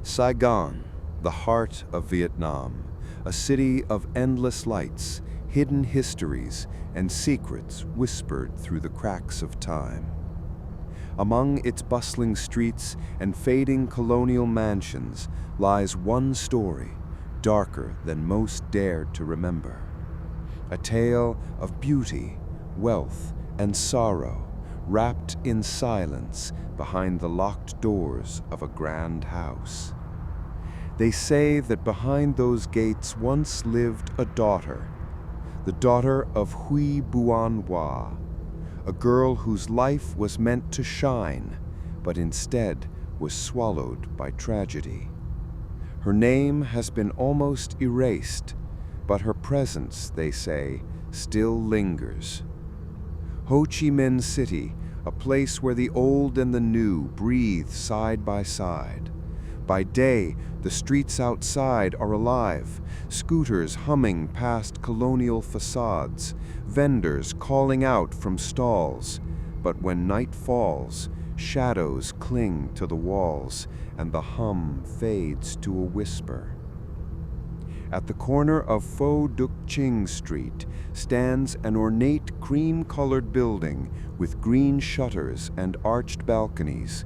Saigon, the heart of Vietnam, a city of endless lights, hidden histories, and secrets whispered through the cracks of time. Among its bustling streets and fading colonial mansions lies one story, darker than most dared to remember. A tale of beauty, wealth, and sorrow, wrapped in silence behind the locked doors of a grand house. They say that behind those gates once lived a daughter, the daughter of Hui Bon Hoa, a girl whose life was meant to shine, but instead was swallowed by tragedy. Her name has been almost erased, but her presence, they say, still lingers. Ho Chi Minh City, a place where the old and the new breathe side by side. By day, the streets outside are alive, scooters humming past colonial facades, vendors calling out from stalls. But when night falls, shadows cling to the walls, and the hum fades to a whisper. At the corner of Pho Duc Ching Street stands an ornate cream-colored building with green shutters and arched balconies.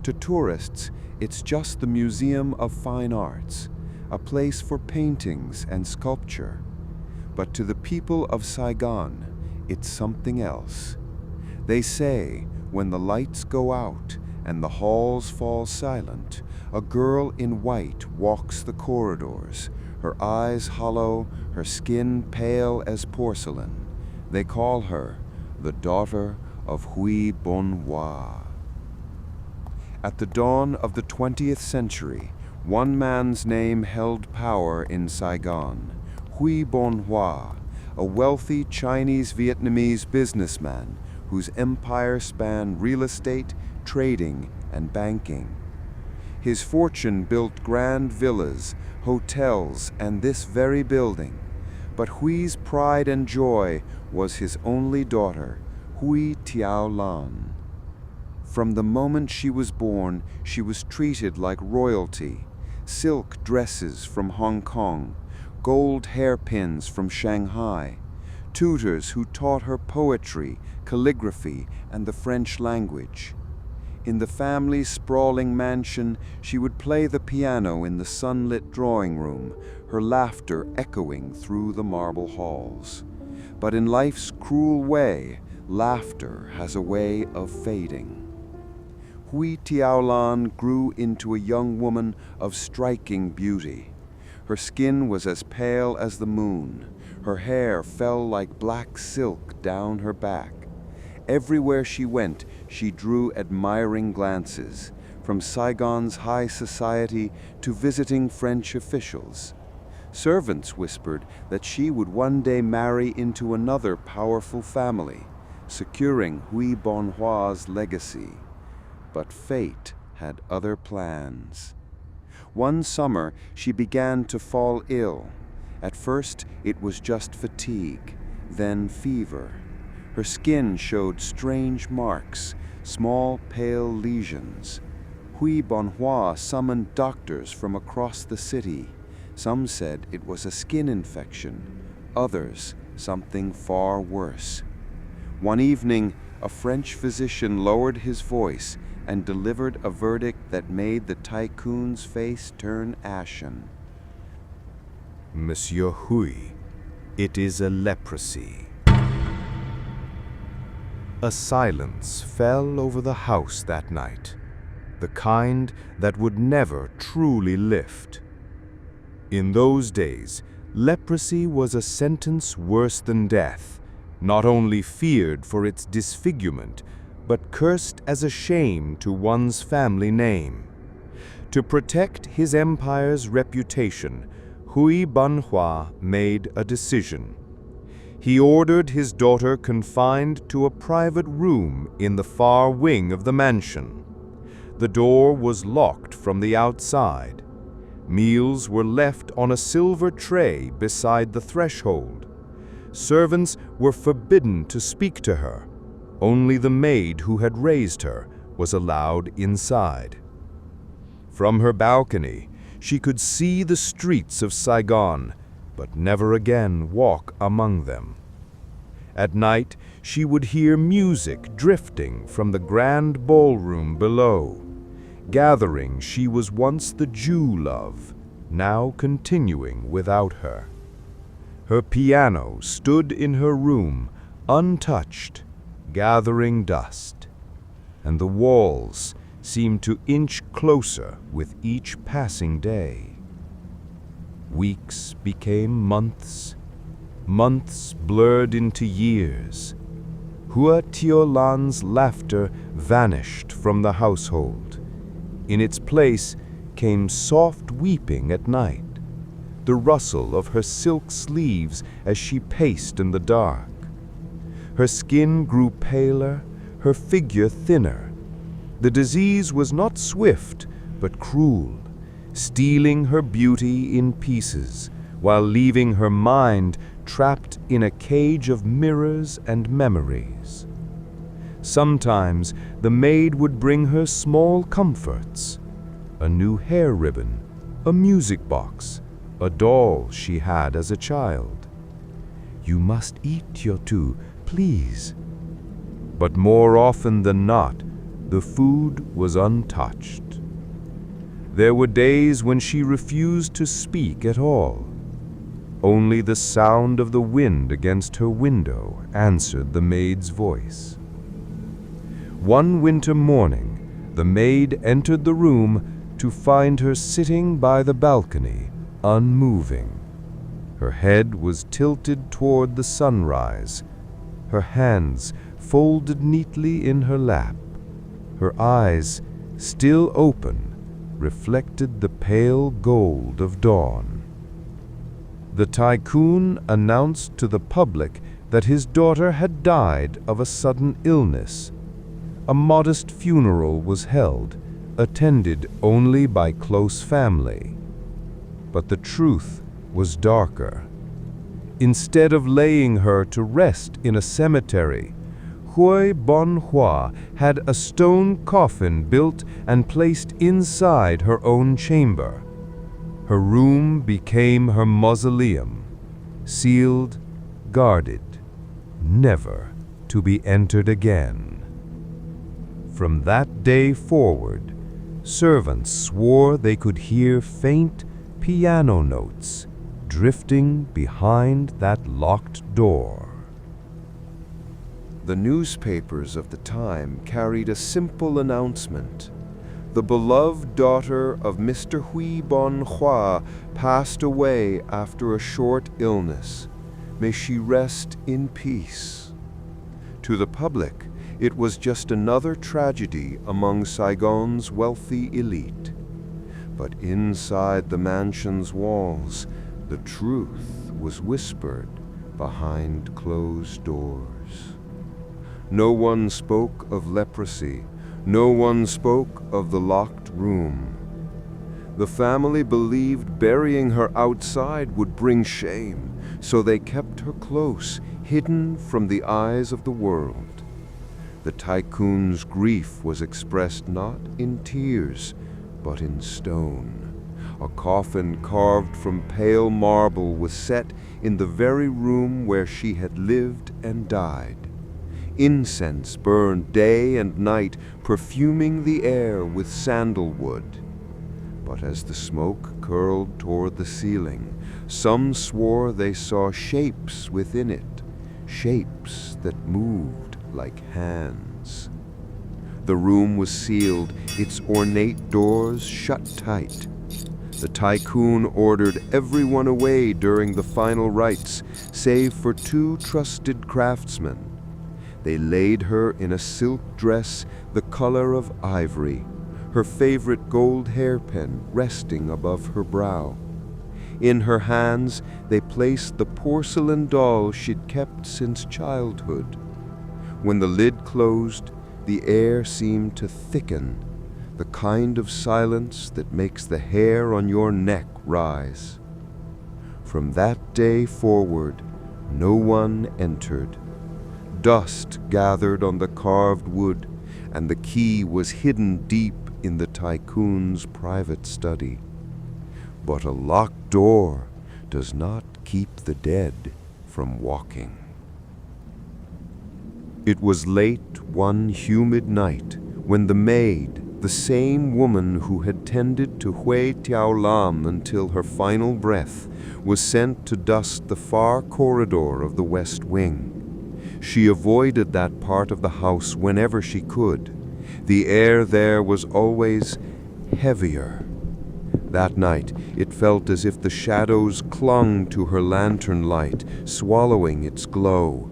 To tourists, it's just the Museum of Fine Arts, a place for paintings and sculpture. But to the people of Saigon, it's something else. They say when the lights go out and the halls fall silent, a girl in white walks the corridors, her eyes hollow, her skin pale as porcelain. They call her the daughter of Hui Bon Hoa. At the dawn of the 20th century, one man's name held power in Saigon, Hui Bon Hoa, a wealthy Chinese-Vietnamese businessman whose empire spanned real estate, trading, and banking. His fortune built grand villas, hotels, and this very building. But Hui's pride and joy was his only daughter, Hui Tieu Lan. From the moment she was born, she was treated like royalty. Silk dresses from Hong Kong, gold hairpins from Shanghai, tutors who taught her poetry, calligraphy, and the French language. In the family's sprawling mansion, she would play the piano in the sunlit drawing room, her laughter echoing through the marble halls. But in life's cruel way, laughter has a way of fading. Hui Tia Lan grew into a young woman of striking beauty. Her skin was as pale as the moon. Her hair fell like black silk down her back. Everywhere she went, she drew admiring glances, from Saigon's high society to visiting French officials. Servants whispered that she would one day marry into another powerful family, securing Hui Bon Hoa's legacy. But fate had other plans. One summer, she began to fall ill. At first, it was just fatigue, then fever. Her skin showed strange marks, small pale lesions. Hui Bon Hoa summoned doctors from across the city. Some said it was a skin infection, others something far worse. One evening, a French physician lowered his voice and delivered a verdict that made the tycoon's face turn ashen. Monsieur Hui, it is a leprosy. A silence fell over the house that night, the kind that would never truly lift. In those days, leprosy was a sentence worse than death, not only feared for its disfigurement, but cursed as a shame to one's family name. To protect his empire's reputation, Hui Bon Hoa made a decision. He ordered his daughter confined to a private room in the far wing of the mansion. The door was locked from the outside. Meals were left on a silver tray beside the threshold. Servants were forbidden to speak to her. Only the maid who had raised her was allowed inside. From her balcony, she could see the streets of Saigon, but never again walk among them. At night, she would hear music drifting from the grand ballroom below. Gathering she was once the Jew love, now continuing without her. Her piano stood in her room, untouched, gathering dust, and the walls seemed to inch closer with each passing day. Weeks became months, months blurred into years. Hua Tieu Lan's laughter vanished from the household. In its place came soft weeping at night, the rustle of her silk sleeves as she paced in the dark. Her skin grew paler, her figure thinner. The disease was not swift, but cruel, stealing her beauty in pieces, while leaving her mind trapped in a cage of mirrors and memories. Sometimes the maid would bring her small comforts, a new hair ribbon, a music box, a doll she had as a child. "You must eat, Tiotu, please." But more often than not, the food was untouched. There were days when she refused to speak at all. Only the sound of the wind against her window answered the maid's voice. One winter morning, the maid entered the room to find her sitting by the balcony, unmoving. Her head was tilted toward the sunrise, her hands folded neatly in her lap. Her eyes, still open, reflected the pale gold of dawn. The tycoon announced to the public that his daughter had died of a sudden illness. A modest funeral was held, attended only by close family. But the truth was darker. Instead of laying her to rest in a cemetery, Hui Bon Hoa had a stone coffin built and placed inside her own chamber. Her room became her mausoleum, sealed, guarded, never to be entered again. From that day forward, servants swore they could hear faint piano notes drifting behind that locked door. The newspapers of the time carried a simple announcement. The beloved daughter of Mr. Hui Bon Hoa passed away after a short illness. May she rest in peace. To the public, it was just another tragedy among Saigon's wealthy elite. But inside the mansion's walls, the truth was whispered behind closed doors. No one spoke of leprosy. No one spoke of the locked room. The family believed burying her outside would bring shame, so they kept her close, hidden from the eyes of the world. The tycoon's grief was expressed not in tears, but in stone. A coffin carved from pale marble was set in the very room where she had lived and died. Incense burned day and night, perfuming the air with sandalwood. But as the smoke curled toward the ceiling, some swore they saw shapes within it, shapes that moved like hands. The room was sealed, its ornate doors shut tight. The tycoon ordered everyone away during the final rites, save for 2 trusted craftsmen. They laid her in a silk dress the color of ivory, her favorite gold hairpin resting above her brow. In her hands, they placed the porcelain doll she'd kept since childhood. When the lid closed, the air seemed to thicken, the kind of silence that makes the hair on your neck rise. From that day forward, no one entered. Dust gathered on the carved wood, and the key was hidden deep in the tycoon's private study. But a locked door does not keep the dead from walking. It was late one humid night when the maid, the same woman who had tended to Hui Tieu Lan until her final breath, was sent to dust the far corridor of the west wing. She avoided that part of the house whenever she could. The air there was always heavier. That night, it felt as if the shadows clung to her lantern light, swallowing its glow.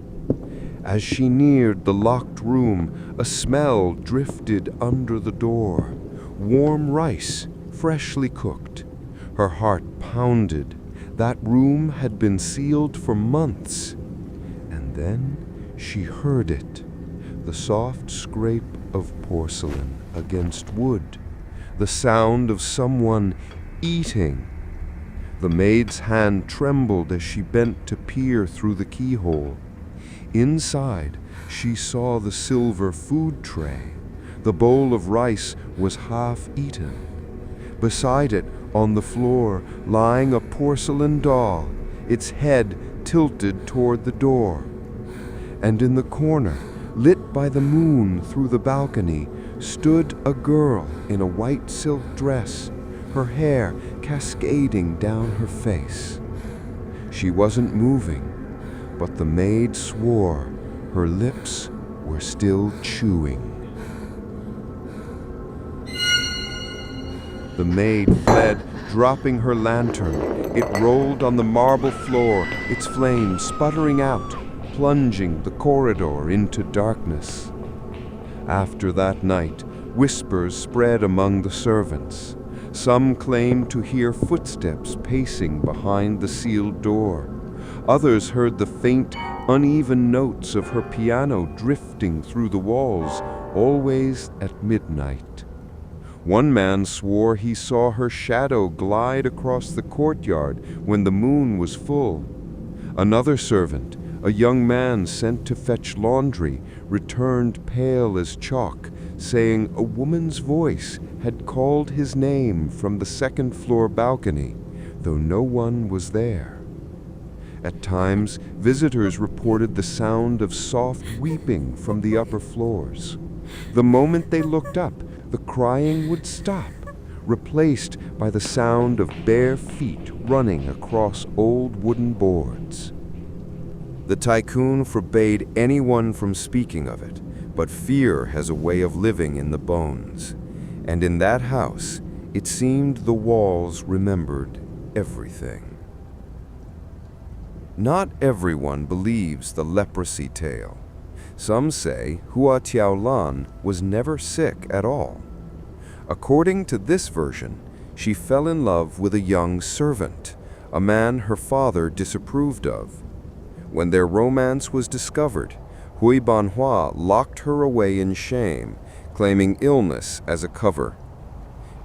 As she neared the locked room, a smell drifted under the door. Warm rice, freshly cooked. Her heart pounded. That room had been sealed for months. And then she heard it, the soft scrape of porcelain against wood, the sound of someone eating. The maid's hand trembled as she bent to peer through the keyhole. Inside, she saw the silver food tray. The bowl of rice was half eaten. Beside it, on the floor, lying a porcelain doll, its head tilted toward the door. And in the corner, lit by the moon through the balcony, stood a girl in a white silk dress, her hair cascading down her face. She wasn't moving, but the maid swore her lips were still chewing. The maid fled, dropping her lantern. It rolled on the marble floor, its flame sputtering out, plunging the corridor into darkness. After that night, whispers spread among the servants. Some claimed to hear footsteps pacing behind the sealed door. Others heard the faint, uneven notes of her piano drifting through the walls, always at midnight. One man swore he saw her shadow glide across the courtyard when the moon was full. Another servant, a young man sent to fetch laundry, returned pale as chalk, saying a woman's voice had called his name from the second-floor balcony, though no one was there. At times, visitors reported the sound of soft weeping from the upper floors. The moment they looked up, the crying would stop, replaced by the sound of bare feet running across old wooden boards. The tycoon forbade anyone from speaking of it, but fear has a way of living in the bones. And in that house, it seemed the walls remembered everything. Not everyone believes the leprosy tale. Some say Hua Tieu Lan was never sick at all. According to this version, she fell in love with a young servant, a man her father disapproved of. When their romance was discovered, Hui Bon Hoa locked her away in shame, claiming illness as a cover.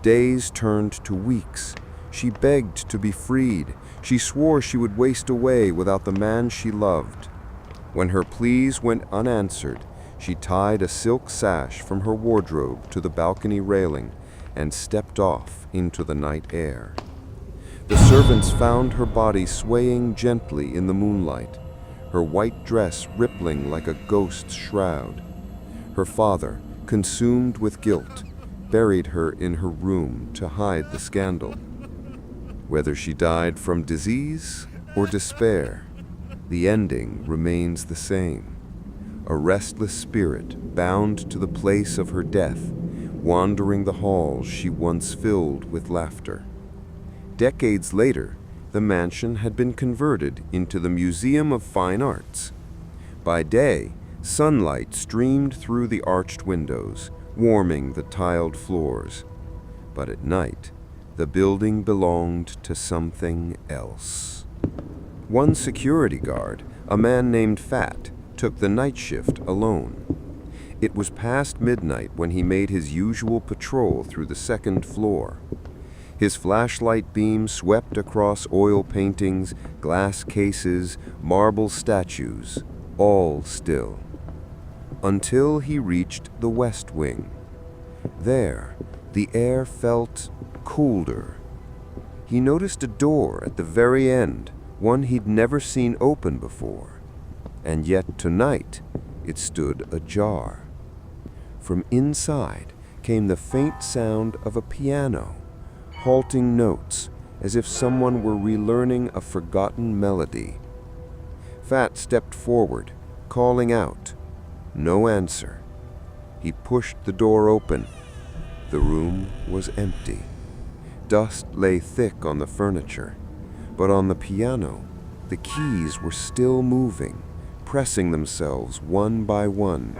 Days turned to weeks. She begged to be freed. She swore she would waste away without the man she loved. When her pleas went unanswered, she tied a silk sash from her wardrobe to the balcony railing and stepped off into the night air. The servants found her body swaying gently in the moonlight, her white dress rippling like a ghost's shroud. Her father, consumed with guilt, buried her in her room to hide the scandal. Whether she died from disease or despair, the ending remains the same. A restless spirit bound to the place of her death, wandering the halls she once filled with laughter. Decades later, the mansion had been converted into the Museum of Fine Arts. By day, sunlight streamed through the arched windows, warming the tiled floors. But at night, the building belonged to something else. One security guard, a man named Fat, took the night shift alone. It was past midnight when he made his usual patrol through the second floor. His flashlight beam swept across oil paintings, glass cases, marble statues, all still. Until he reached the west wing. There, The air felt colder. He noticed a door at the very end, one he'd never seen open before. And yet tonight, it stood ajar. From inside came the faint sound of a piano, halting notes as if someone were relearning a forgotten melody. Fat stepped forward, calling out. No answer. He pushed the door open. The room was empty. Dust lay thick on the furniture, but on the piano, the keys were still moving, pressing themselves one by one,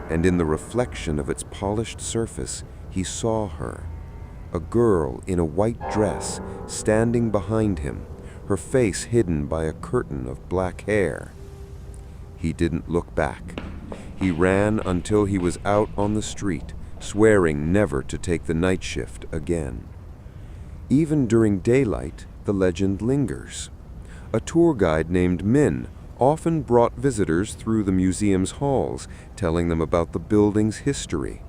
and in the reflection of its polished surface, he saw her, a girl in a white dress standing behind him, her face hidden by a curtain of black hair. He didn't look back. He ran until he was out on the street, swearing never to take the night shift again. Even during daylight, the legend lingers. A tour guide named Minh often brought visitors through the museum's halls, telling them about the building's history.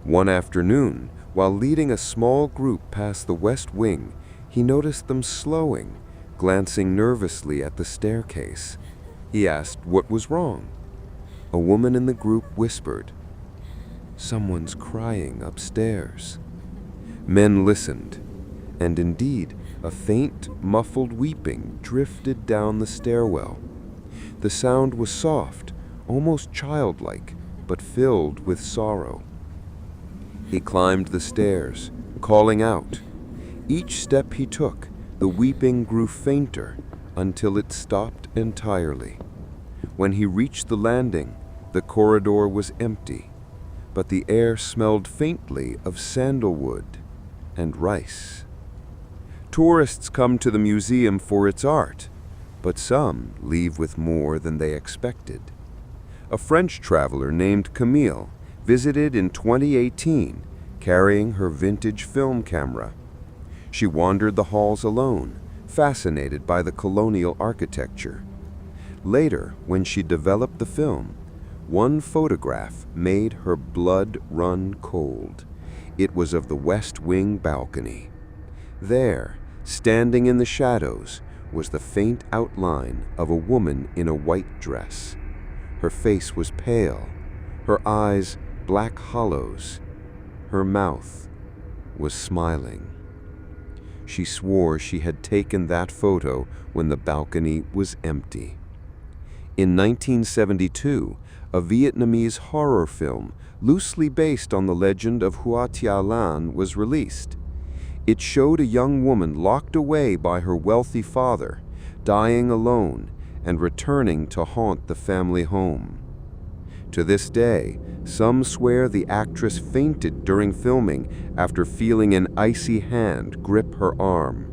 One afternoon, while leading a small group past the west wing, he noticed them slowing, glancing nervously at the staircase. He asked what was wrong. A woman in the group whispered, "Someone's crying upstairs." Men listened, and indeed, a faint, muffled weeping drifted down the stairwell. The sound was soft, almost childlike, but filled with sorrow. He climbed the stairs, calling out. Each step he took, the weeping grew fainter until it stopped entirely. When he reached the landing, the corridor was empty, but the air smelled faintly of sandalwood and rice. Tourists come to the museum for its art, but some leave with more than they expected. A French traveler named Camille visited in 2018, carrying her vintage film camera. She wandered the halls alone, fascinated by the colonial architecture. Later, when she developed the film, one photograph made her blood run cold. It was of the West Wing balcony. There, standing in the shadows, was the faint outline of a woman in a white dress. Her face was pale, her eyes black hollows. Her mouth was smiling. She swore she had taken that photo when the balcony was empty. In 1972, a Vietnamese horror film loosely based on the legend of Hua Tieu Lan was released. It showed a young woman locked away by her wealthy father, dying alone and returning to haunt the family home. To this day, some swear the actress fainted during filming after feeling an icy hand grip her arm.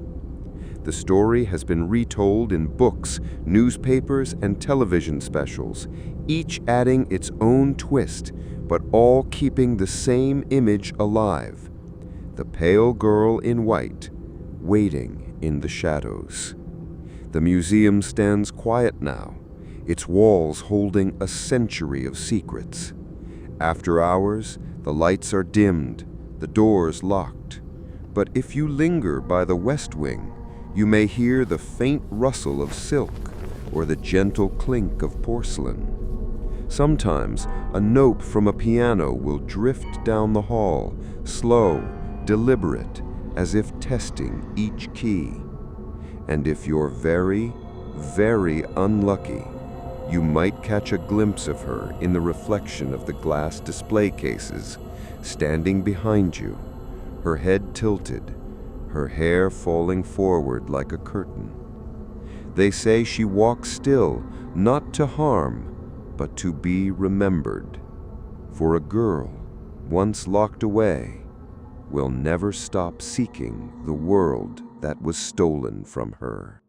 The story has been retold in books, newspapers, and television specials, each adding its own twist, but all keeping the same image alive: the pale girl in white, waiting in the shadows. The museum stands quiet now, its walls holding a century of secrets. After hours, the lights are dimmed, the doors locked. But if you linger by the west wing, you may hear the faint rustle of silk or the gentle clink of porcelain. Sometimes, a note from a piano will drift down the hall, slow, deliberate, as if testing each key. And if you're very, very unlucky, you might catch a glimpse of her in the reflection of the glass display cases, standing behind you, her head tilted, her hair falling forward like a curtain. They say she walks still, not to harm, but to be remembered. For a girl, once locked away, will never stop seeking the world that was stolen from her.